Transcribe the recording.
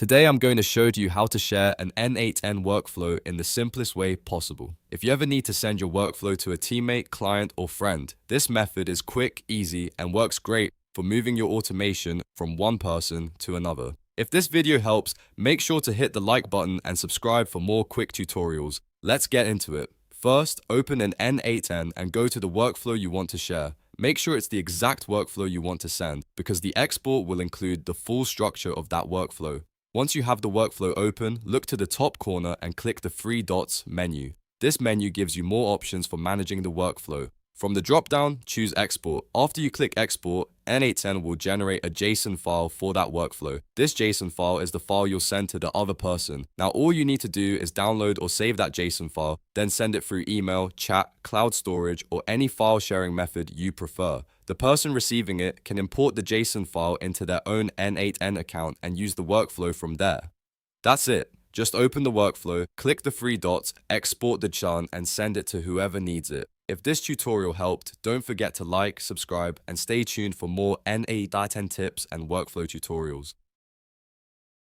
Today I'm going to show you how to share an N8n workflow in the simplest way possible. If you ever need to send your workflow to a teammate, client, or friend, this method is quick, easy, and works great for moving your automation from one person to another. If this video helps, make sure to hit the like button and subscribe for more quick tutorials. Let's get into it. First, open an N8n and go to the workflow you want to share. Make sure it's the exact workflow you want to send, because the export will include the full structure of that workflow. Once you have the workflow open, look to the top corner and click the three dots menu. This menu gives you more options for managing the workflow. From the drop-down, choose Export. After you click Export, N8n will generate a JSON file for that workflow. This JSON file is the file you'll send to the other person. Now all you need to do is download or save that JSON file, then send it through email, chat, cloud storage, or any file sharing method you prefer. The person receiving it can import the JSON file into their own N8n account and use the workflow from there. That's it. Just open the workflow, click the three dots, export the chunk, and send it to whoever needs it. If this tutorial helped, don't forget to like, subscribe, and stay tuned for more N8n tips and workflow tutorials.